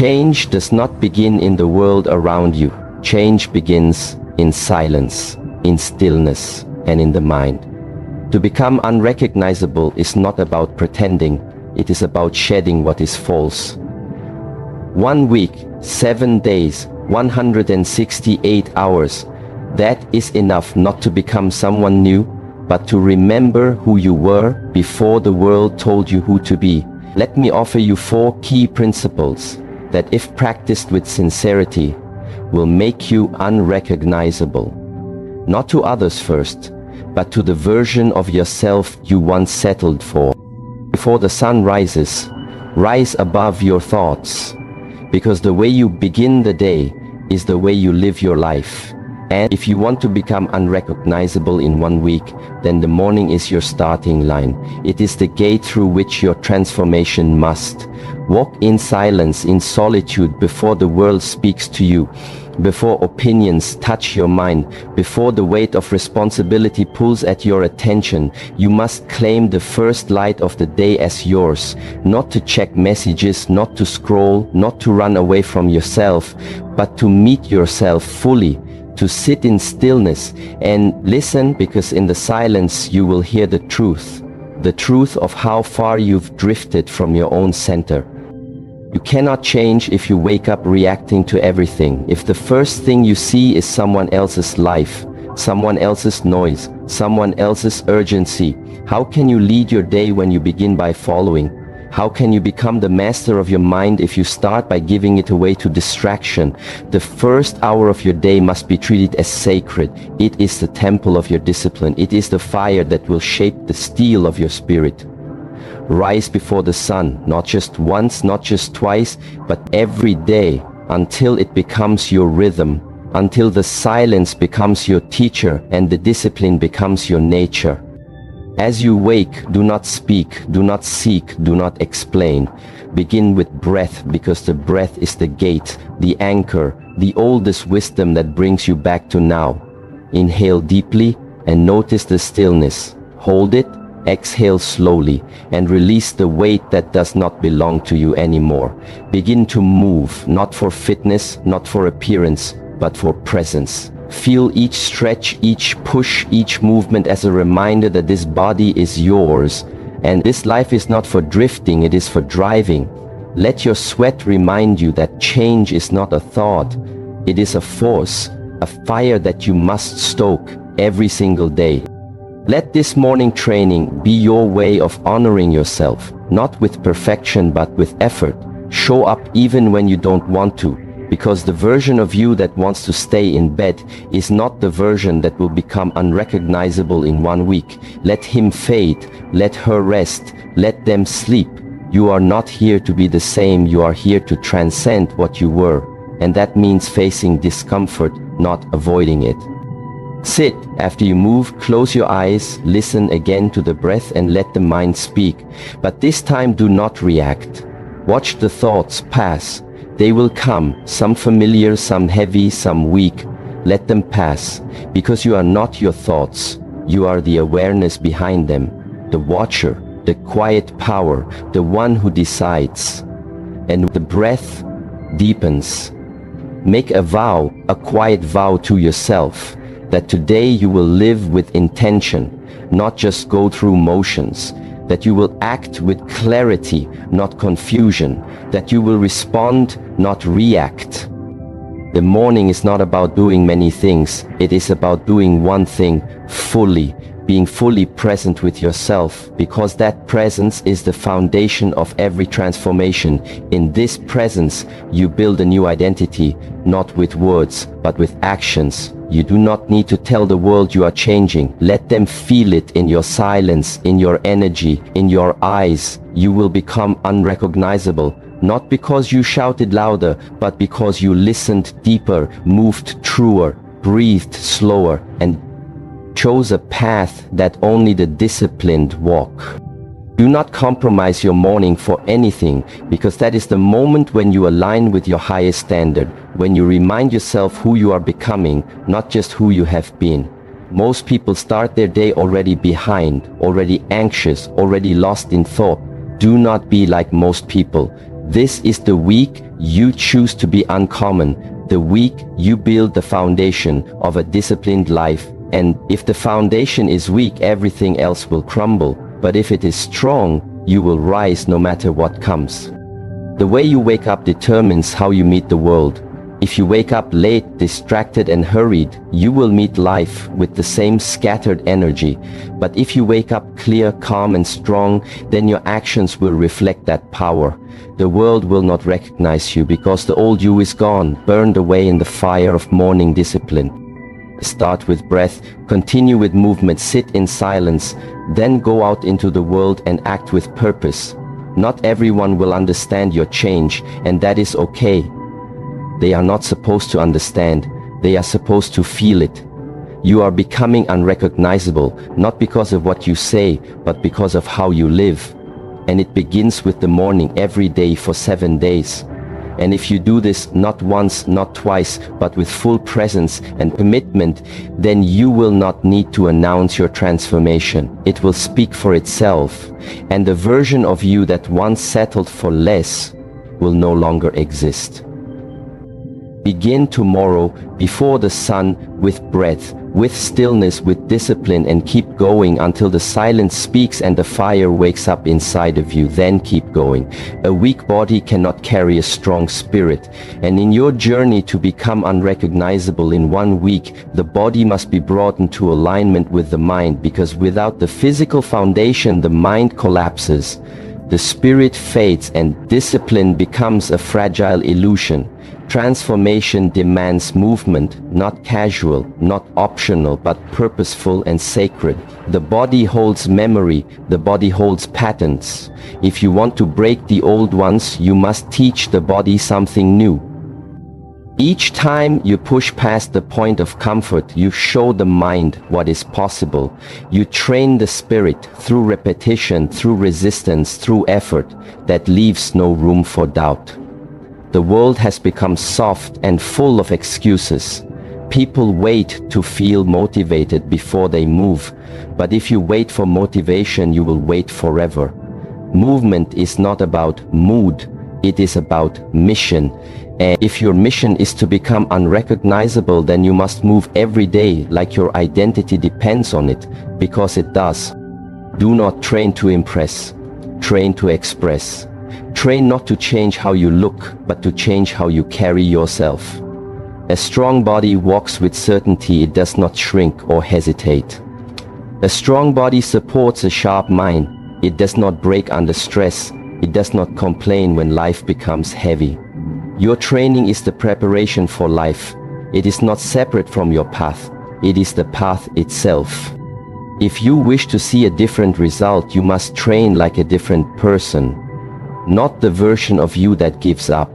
Change does not begin in the world around you. Change begins in silence, in stillness, and in the mind. To become unrecognizable is not about pretending, it is about shedding what is false. 1 week, 7 days, 168 hours, that is enough not to become someone new, but to remember who you were before the world told you who to be. Let me offer you 4 key principles that, if practiced with sincerity, will make you unrecognizable. Not to others first, but to the version of yourself you once settled for. Before the sun rises, rise above your thoughts, because the way you begin the day is the way you live your life. And if you want to become unrecognizable in 1 week, then the morning is your starting line. It is the gate through which your transformation must. Walk in silence, in solitude, before the world speaks to you, before opinions touch your mind, before the weight of responsibility pulls at your attention. You must claim the first light of the day as yours, not to check messages, not to scroll, not to run away from yourself, but to meet yourself fully, to sit in stillness and listen, because in the silence you will hear the truth of how far you've drifted from your own center. You cannot change if you wake up reacting to everything. If the first thing you see is someone else's life, someone else's noise, someone else's urgency, how can you lead your day when you begin by following? How can you become the master of your mind if you start by giving it away to distraction? The first hour of your day must be treated as sacred. It is the temple of your discipline. It is the fire that will shape the steel of your spirit. Rise before the sun, not just once, not just twice, but every day, until it becomes your rhythm, until the silence becomes your teacher and the discipline becomes your nature. As you wake, do not speak, do not seek, do not explain. Begin with breath, because the breath is the gate, the anchor, the oldest wisdom that brings you back to now. Inhale deeply and notice the stillness. Hold it, exhale slowly, and release the weight that does not belong to you anymore. Begin to move, not for fitness, not for appearance, but for presence. Feel each stretch, each push, each movement as a reminder that this body is yours, and this life is not for drifting, it is for driving. Let your sweat remind you that change is not a thought, it is a force, a fire that you must stoke every single day. Let this morning training be your way of honoring yourself, not with perfection but with effort. Show up even when you don't want to, because the version of you that wants to stay in bed is not the version that will become unrecognizable in 1 week. Let him fade, let her rest, let them sleep. You are not here to be the same, you are here to transcend what you were. And that means facing discomfort, not avoiding it. Sit after you move, close your eyes, listen again to the breath and let the mind speak. But this time do not react. Watch the thoughts pass. They will come, some familiar, some heavy, some weak. Let them pass, because you are not your thoughts. You are the awareness behind them, the watcher, the quiet power, the one who decides. And the breath deepens. Make a vow, a quiet vow to yourself, that today you will live with intention, not just go through motions. That you will act with clarity, not confusion. That you will respond, not react. The morning is not about doing many things. It is about doing one thing fully, being fully present with yourself, because that presence is the foundation of every transformation. In this presence, you build a new identity, not with words, but with actions. You do not need to tell the world you are changing. Let them feel it in your silence, in your energy, in your eyes. You will become unrecognizable, not because you shouted louder, but because you listened deeper, moved truer, breathed slower, and chose a path that only the disciplined walk. Do not compromise your morning for anything, because that is the moment when you align with your highest standard, when you remind yourself who you are becoming, not just who you have been. Most people start their day already behind, already anxious, already lost in thought. Do not be like most people. This is the week you choose to be uncommon, the week you build the foundation of a disciplined life. And if the foundation is weak, everything else will crumble. But if it is strong, you will rise no matter what comes. The way you wake up determines how you meet the world. If you wake up late, distracted and hurried, you will meet life with the same scattered energy. But if you wake up clear, calm and strong, then your actions will reflect that power. The world will not recognize you because the old you is gone, burned away in the fire of morning discipline. Start with breath, continue with movement, sit in silence, then go out into the world and act with purpose. Not everyone will understand your change, and that is okay. They are not supposed to understand, they are supposed to feel it. You are becoming unrecognizable, not because of what you say, but because of how you live. And it begins with the morning every day for 7 days. And if you do this not once, not twice, but with full presence and commitment, then you will not need to announce your transformation. It will speak for itself, and the version of you that once settled for less will no longer exist. Begin tomorrow before the sun, with breath, with stillness, with discipline, and keep going until the silence speaks and the fire wakes up inside of you. Then keep going. A weak body cannot carry a strong spirit, and in your journey to become unrecognizable in 1 week, the body must be brought into alignment with the mind, because without the physical foundation, the mind collapses. The spirit fades and discipline becomes a fragile illusion. Transformation demands movement, not casual, not optional, but purposeful and sacred. The body holds memory, the body holds patterns. If you want to break the old ones, you must teach the body something new. Each time you push past the point of comfort, you show the mind what is possible. You train the spirit through repetition, through resistance, through effort that leaves no room for doubt. The world has become soft and full of excuses. People wait to feel motivated before they move, but if you wait for motivation, you will wait forever. Movement is not about mood, it is about mission. And if your mission is to become unrecognizable, then you must move every day like your identity depends on it, because it does. Do not train to impress, train to express. Train not to change how you look, but to change how you carry yourself. A strong body walks with certainty, it does not shrink or hesitate. A strong body supports a sharp mind, it does not break under stress, it does not complain when life becomes heavy. Your training is the preparation for life. It is not separate from your path, it is the path itself. If you wish to see a different result, you must train like a different person. Not the version of you that gives up,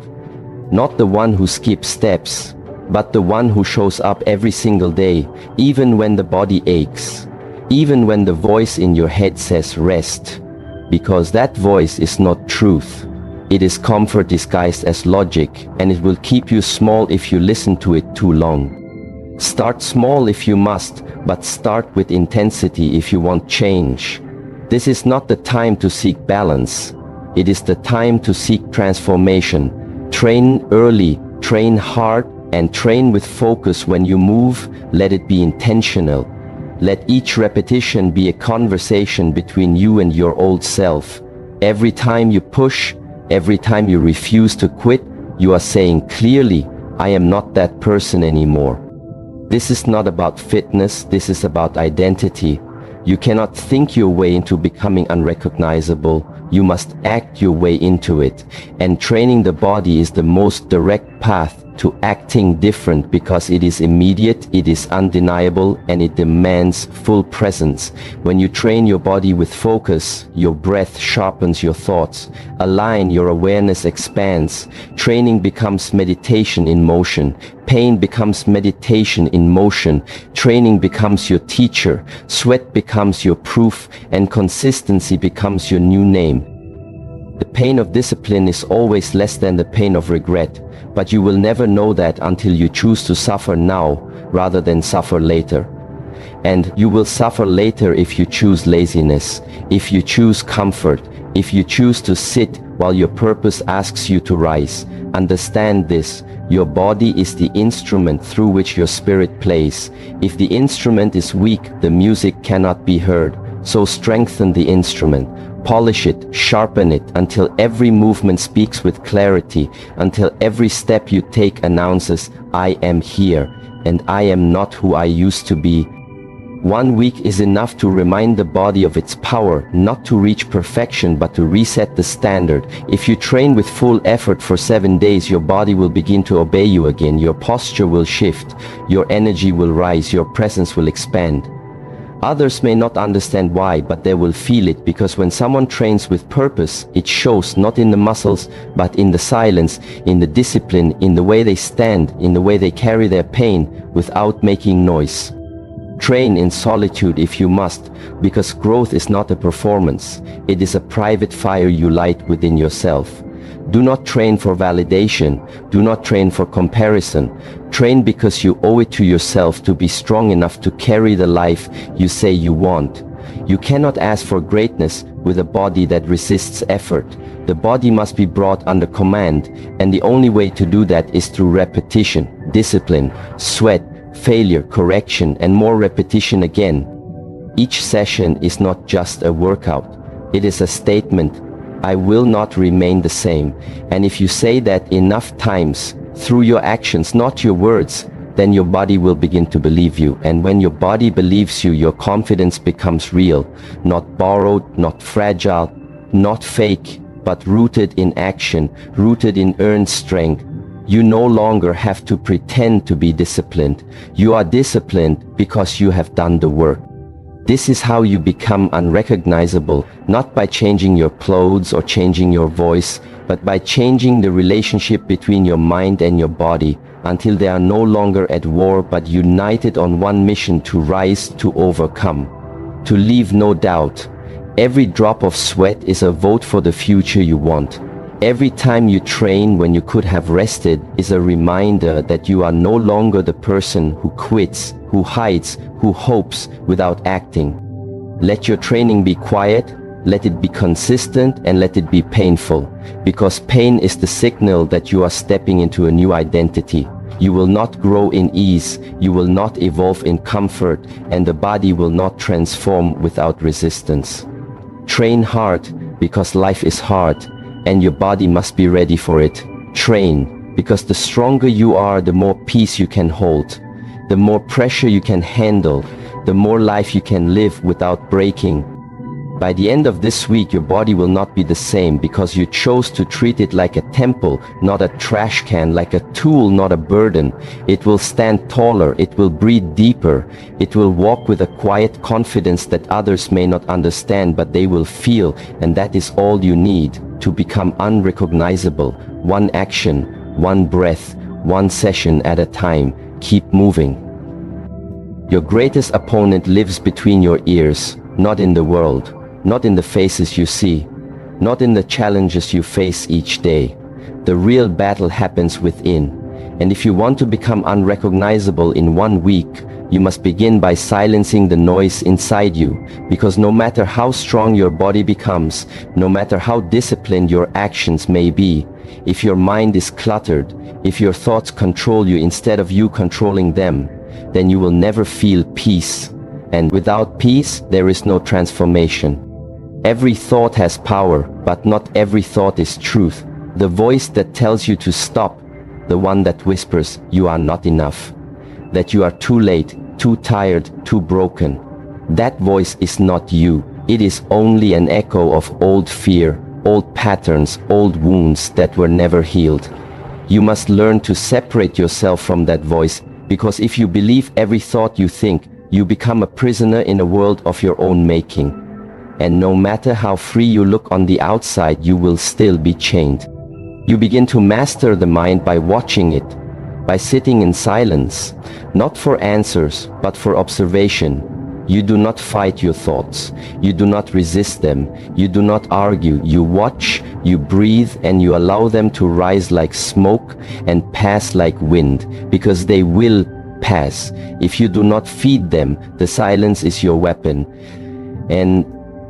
not the one who skips steps, but the one who shows up every single day, even when the body aches, even when the voice in your head says rest, because that voice is not truth. It is comfort disguised as logic, and it will keep you small if you listen to it too long. Start small if you must, but start with intensity if you want change. This is not the time to seek balance. It is the time to seek transformation. Train early, train hard, and train with focus. When you move, let it be intentional. Let each repetition be a conversation between you and your old self. Every time you push, every time you refuse to quit, you are saying clearly, I am not that person anymore. This is not about fitness, this is about identity. You cannot think your way into becoming unrecognizable. You must act your way into it. And training the body is the most direct path to acting different, because it is immediate, it is undeniable, and it demands full presence. When you train your body with focus, your breath sharpens your thoughts. Align, your awareness expands. Training becomes meditation in motion. Pain becomes meditation in motion. Training becomes your teacher. Sweat becomes your proof, and consistency becomes your new name. The pain of discipline is always less than the pain of regret, but you will never know that until you choose to suffer now rather than suffer later. And you will suffer later if you choose laziness, if you choose comfort, if you choose to sit while your purpose asks you to rise. Understand this. Your body is the instrument through which your spirit plays. If the instrument is weak, the music cannot be heard. So strengthen the instrument. Polish it, sharpen it, until every movement speaks with clarity, until every step you take announces, I am here, and I am not who I used to be. 1 week is enough to remind the body of its power, not to reach perfection but to reset the standard. If you train with full effort for 7 days, your body will begin to obey you again. Your posture will shift, your energy will rise, your presence will expand. Others may not understand why, but they will feel it, because when someone trains with purpose, it shows not in the muscles, but in the silence, in the discipline, in the way they stand, in the way they carry their pain without making noise. Train in solitude if you must, because growth is not a performance. It is a private fire you light within yourself. Do not train for validation. Do not train for comparison. Train because you owe it to yourself to be strong enough to carry the life you say you want. You cannot ask for greatness with a body that resists effort. The body must be brought under command, and the only way to do that is through repetition, discipline, sweat, failure, correction, and more repetition again. Each session is not just a workout. It is a statement. I will not remain the same. And if you say that enough times, through your actions, not your words, then your body will begin to believe you. And when your body believes you, your confidence becomes real, not borrowed, not fragile, not fake, but rooted in action, rooted in earned strength. You no longer have to pretend to be disciplined. You are disciplined because you have done the work. This is how you become unrecognizable, not by changing your clothes or changing your voice, but by changing the relationship between your mind and your body, until they are no longer at war but united on one mission: to rise, to overcome, to leave no doubt. Every drop of sweat is a vote for the future you want. Every time you train when you could have rested is a reminder that you are no longer the person who quits, who hides, who hopes without acting. Let your training be quiet, let it be consistent, and let it be painful, because pain is the signal that you are stepping into a new identity. You will not grow in ease, you will not evolve in comfort, and the body will not transform without resistance. Train hard because life is hard, and your body must be ready for it. Train because the stronger you are, the more peace you can hold, the more pressure you can handle, the more life you can live without breaking. By the end of this week, your body will not be the same, because you chose to treat it like a temple, not a trash can, like a tool, not a burden. It will stand taller, it will breathe deeper, it will walk with a quiet confidence that others may not understand, but they will feel, and that is all you need to become unrecognizable. One action, one breath, one session at a time. Keep moving. Your greatest opponent lives between your ears, not in the world. Not in the faces you see, not in the challenges you face each day. The real battle happens within. And if you want to become unrecognizable in 1 week, you must begin by silencing the noise inside you, because no matter how strong your body becomes, no matter how disciplined your actions may be, if your mind is cluttered, if your thoughts control you instead of you controlling them, then you will never feel peace. And without peace, there is no transformation. Every thought has power, but not every thought is truth. The voice that tells you to stop, the one that whispers you are not enough, that you are too late, too tired, too broken, that voice is not you. It is only an echo of old fear, old patterns, old wounds that were never healed. You must learn to separate yourself from that voice, because if you believe every thought you think, you become a prisoner in a world of your own making. And no matter how free you look on the outside, you will still be chained. You begin to master the mind by watching it, by sitting in silence, not for answers, but for observation. You do not fight your thoughts. You do not resist them. You do not argue. You watch, you breathe, and you allow them to rise like smoke and pass like wind, because they will pass. If you do not feed them, the silence is your weapon and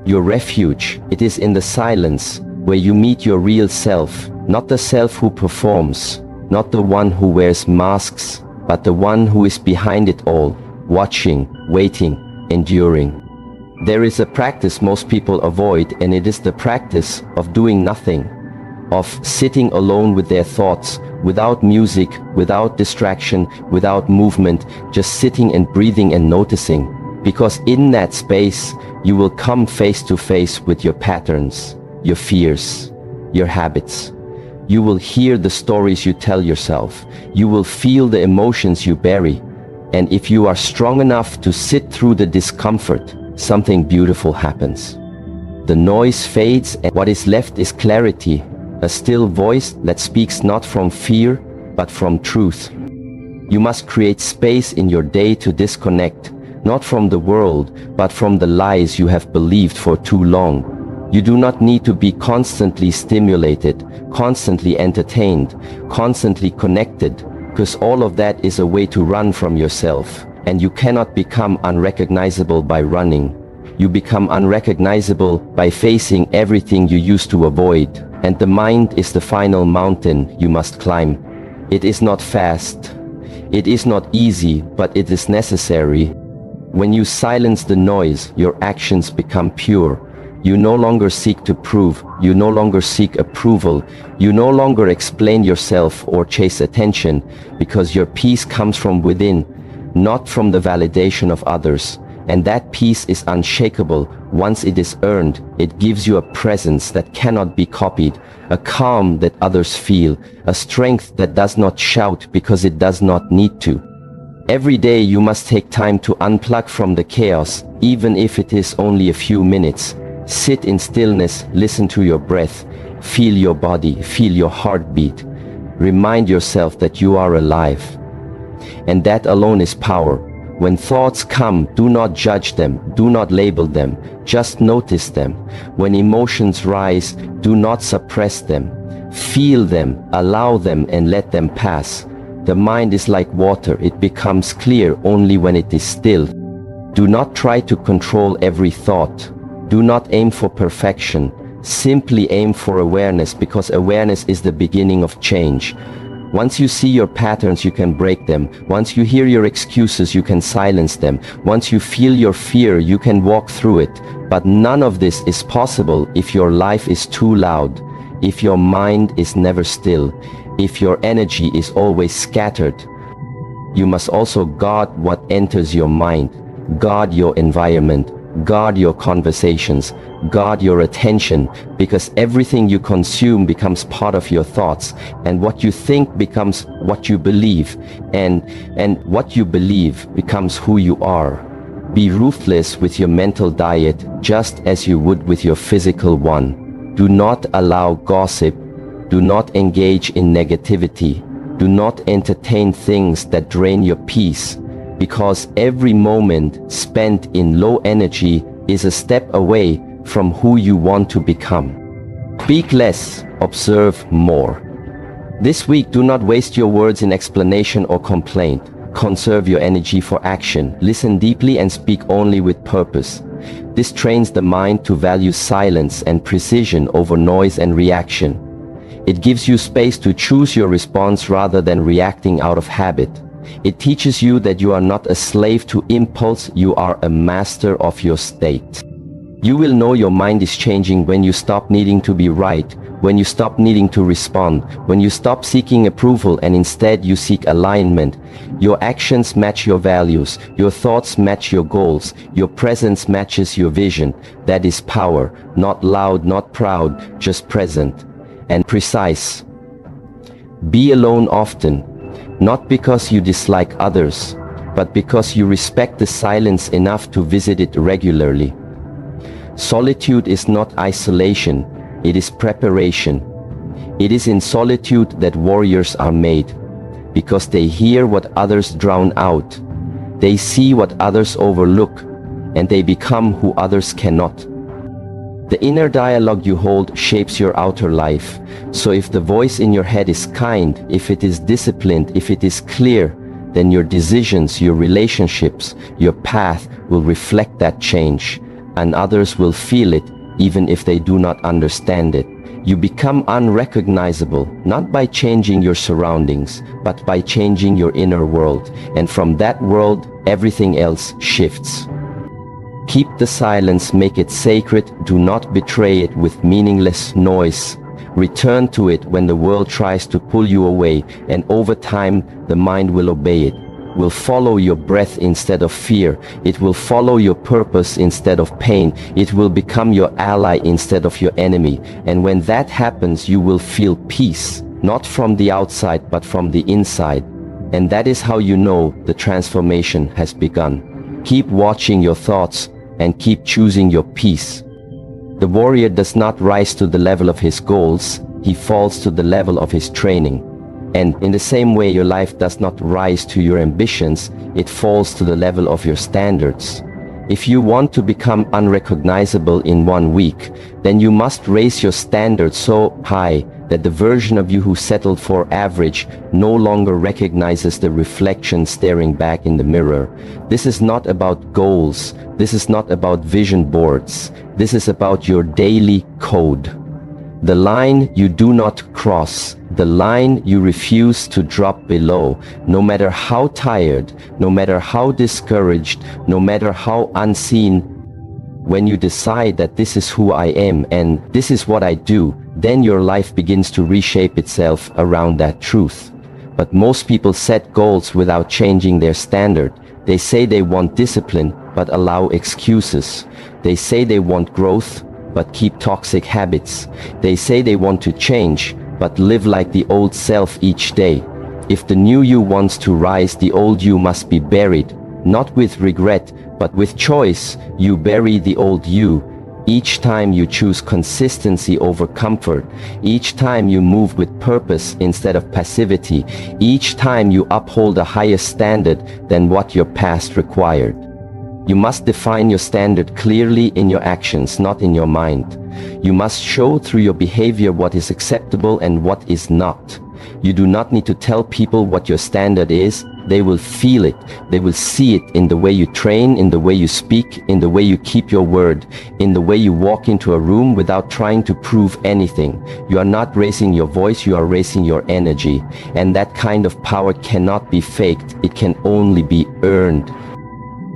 your refuge. It is in the silence where you meet your real self, not the self who performs, not the one who wears masks, but the one who is behind it all, watching, waiting, enduring. There is a practice most people avoid, and it is the practice of doing nothing, of sitting alone with their thoughts, without music, without distraction, without movement, just sitting and breathing and noticing. Because in that space, you will come face to face with your patterns, your fears, your habits. You will hear the stories you tell yourself. You will feel the emotions you bury. And if you are strong enough to sit through the discomfort, something beautiful happens. The noise fades and what is left is clarity, a still voice that speaks not from fear, but from truth. You must create space in your day to disconnect, not from the world, but from the lies you have believed for too long. You do not need to be constantly stimulated, constantly entertained, constantly connected, because all of that is a way to run from yourself. And you cannot become unrecognizable by running. You become unrecognizable by facing everything you used to avoid. And the mind is the final mountain you must climb. It is not fast. It is not easy, but it is necessary. When you silence the noise, your actions become pure. You no longer seek to prove. You no longer seek approval. You no longer explain yourself or chase attention, because your peace comes from within, not from the validation of others. And that peace is unshakable. Once it is earned, it gives you a presence that cannot be copied, a calm that others feel, a strength that does not shout because it does not need to. Every day you must take time to unplug from the chaos, even if it is only a few minutes. Sit in stillness, listen to your breath, feel your body, feel your heartbeat. Remind yourself that you are alive. And that alone is power. When thoughts come, do not judge them, do not label them, just notice them. When emotions rise, do not suppress them. Feel them, allow them, and let them pass. The mind is like water, it becomes clear only when it is still. Do not try to control every thought. Do not aim for perfection. Simply aim for awareness, because awareness is the beginning of change. Once you see your patterns, you can break them. Once you hear your excuses, you can silence them. Once you feel your fear, you can walk through it. But none of this is possible if your life is too loud, if your mind is never still, if your energy is always scattered. You must also guard what enters your mind, guard your environment, guard your conversations, guard your attention, because everything you consume becomes part of your thoughts, and what you think becomes what you believe, and what you believe becomes who you are. Be ruthless with your mental diet, just as you would with your physical one. Do not allow gossip. Do not engage in negativity. Do not entertain things that drain your peace, because every moment spent in low energy is a step away from who you want to become. Speak less, observe more. This week, do not waste your words in explanation or complaint. Conserve your energy for action. Listen deeply and speak only with purpose. This trains the mind to value silence and precision over noise and reaction. It gives you space to choose your response rather than reacting out of habit. It teaches you that you are not a slave to impulse, you are a master of your state. You will know your mind is changing when you stop needing to be right, when you stop needing to respond, when you stop seeking approval and instead you seek alignment. Your actions match your values, your thoughts match your goals, your presence matches your vision. That is power, not loud, not proud, just present and precise. Be alone often. Not because you dislike others, but because you respect the silence enough to visit it regularly. Solitude is not isolation, it is preparation. It is in solitude that warriors are made, because they hear what others drown out, they see what others overlook, and they become who others cannot. The inner dialogue you hold shapes your outer life. So if the voice in your head is kind, if it is disciplined, if it is clear, then your decisions, your relationships, your path will reflect that change, and others will feel it even if they do not understand it. You become unrecognizable, not by changing your surroundings, but by changing your inner world, and from that world, everything else shifts. Keep the silence, make it sacred, do not betray it with meaningless noise. Return to it when the world tries to pull you away, and over time, the mind will obey it. Will follow your breath instead of fear. It will follow your purpose instead of pain. It will become your ally instead of your enemy. And when that happens, you will feel peace, not from the outside, but from the inside. And that is how you know the transformation has begun. Keep watching your thoughts and keep choosing your peace. The warrior does not rise to the level of his goals, he falls to the level of his training. And in the same way, your life does not rise to your ambitions, it falls to the level of your standards. If you want to become unrecognizable in 1 week, then you must raise your standards so high that the version of you who settled for average no longer recognizes the reflection staring back in the mirror. This is not about goals. This is not about vision boards. This is about your daily code. The line you do not cross, the line you refuse to drop below, no matter how tired, no matter how discouraged, no matter how unseen. When you decide that this is who I am and this is what I do, then your life begins to reshape itself around that truth. But most people set goals without changing their standard. They say they want discipline, but allow excuses. They say they want growth, but keep toxic habits. They say they want to change, but live like the old self each day. If the new you wants to rise, the old you must be buried, not with regret, but with choice. You bury the old you. Each time you choose consistency over comfort, each time you move with purpose instead of passivity, each time you uphold a higher standard than what your past required. You must define your standard clearly in your actions, not in your mind. You must show through your behavior what is acceptable and what is not. You do not need to tell people what your standard is. They will feel it. They will see it in the way you train, in the way you speak, in the way you keep your word, in the way you walk into a room without trying to prove anything. You are not raising your voice, you are raising your energy. And that kind of power cannot be faked. It can only be earned.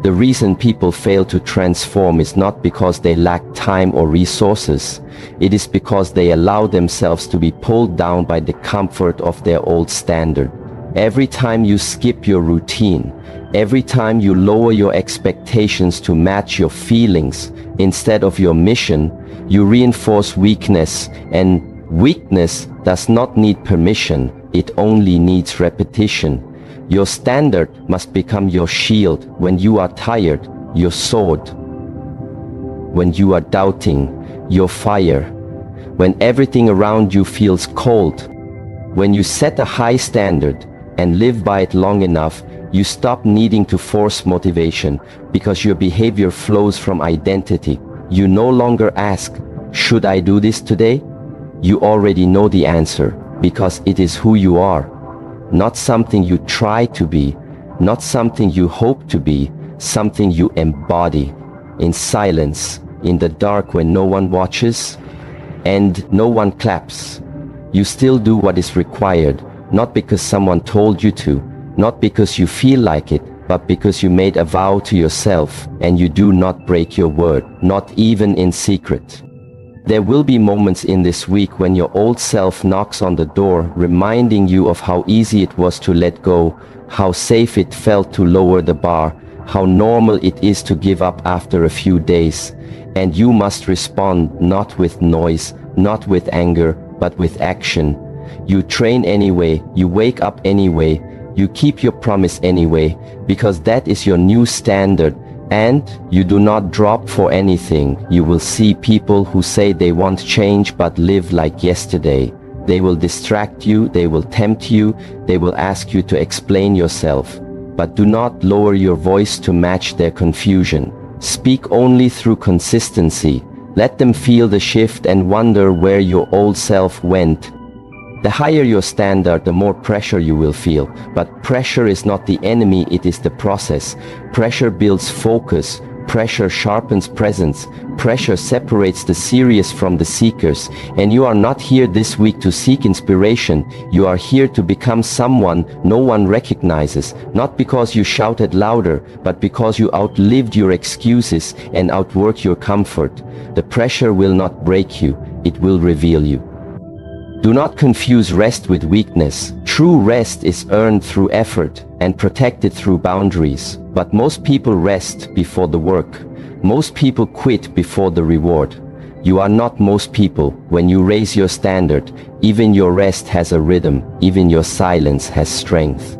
The reason people fail to transform is not because they lack time or resources. It is because they allow themselves to be pulled down by the comfort of their old standard. Every time you skip your routine, every time you lower your expectations to match your feelings instead of your mission, you reinforce weakness, and weakness does not need permission, it only needs repetition. Your standard must become your shield when you are tired, your sword. When you are doubting, your fire. When everything around you feels cold. When you set a high standard and live by it long enough, you stop needing to force motivation because your behavior flows from identity. You no longer ask, should I do this today? You already know the answer because it is who you are. Not something you try to be, not something you hope to be, something you embody, in silence, in the dark when no one watches and no one claps. You still do what is required, not because someone told you to, not because you feel like it, but because you made a vow to yourself and you do not break your word, not even in secret. There will be moments in this week when your old self knocks on the door, reminding you of how easy it was to let go, how safe it felt to lower the bar, how normal it is to give up after a few days. And you must respond not with noise, not with anger, but with action. You train anyway, you wake up anyway, you keep your promise anyway, because that is your new standard. And you do not drop for anything. You will see people who say they want change but live like yesterday. They will distract you, they will tempt you, they will ask you to explain yourself. But do not lower your voice to match their confusion. Speak only through consistency. Let them feel the shift and wonder where your old self went. The higher your standard, the more pressure you will feel. But pressure is not the enemy, it is the process. Pressure builds focus. Pressure sharpens presence. Pressure separates the serious from the seekers. And you are not here this week to seek inspiration. You are here to become someone no one recognizes. Not because you shouted louder, but because you outlived your excuses and outworked your comfort. The pressure will not break you, it will reveal you. Do not confuse rest with weakness. True rest is earned through effort and protected through boundaries. But most people rest before the work. Most people quit before the reward. You are not most people. When you raise your standard, even your rest has a rhythm, even your silence has strength.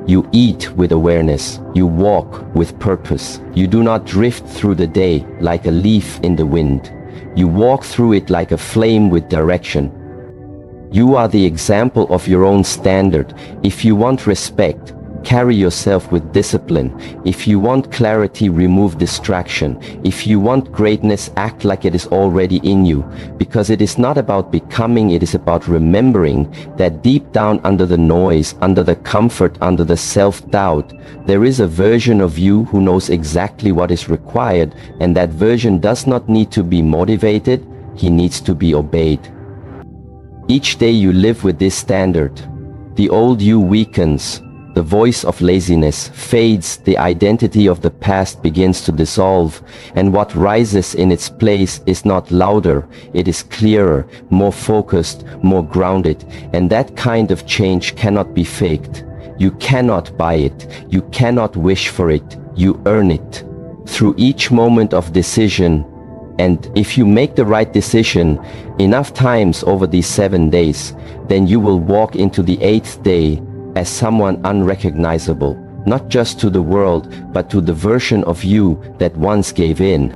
You eat with awareness. You walk with purpose. You do not drift through the day like a leaf in the wind. You walk through it like a flame with direction. You are the example of your own standard. If you want respect, carry yourself with discipline. If you want clarity, remove distraction. If you want greatness, act like it is already in you. Because it is not about becoming, it is about remembering that deep down under the noise, under the comfort, under the self-doubt, there is a version of you who knows exactly what is required, and that version does not need to be motivated, he needs to be obeyed. Each day you live with this standard. The old you weakens. The voice of laziness fades, the identity of the past begins to dissolve, and what rises in its place is not louder, it is clearer, more focused, more grounded, and that kind of change cannot be faked. You cannot buy it, you cannot wish for it, you earn it. Through each moment of decision, and if you make the right decision enough times over these 7 days, then you will walk into the 8th day as someone unrecognizable, not just to the world, but to the version of you that once gave in.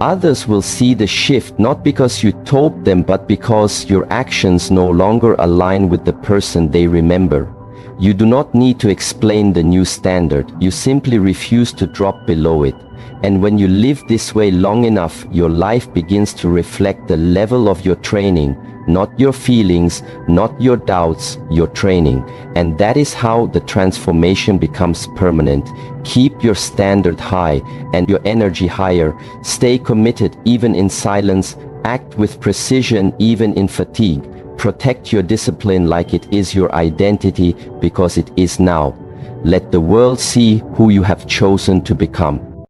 Others will see the shift not because you told them, but because your actions no longer align with the person they remember. You do not need to explain the new standard, you simply refuse to drop below it. And when you live this way long enough, your life begins to reflect the level of your training, not your feelings, not your doubts, your training. And that is how the transformation becomes permanent. Keep your standard high and your energy higher. Stay committed even in silence. Act with precision even in fatigue. Protect your discipline like it is your identity, because it is now. Let the world see who you have chosen to become.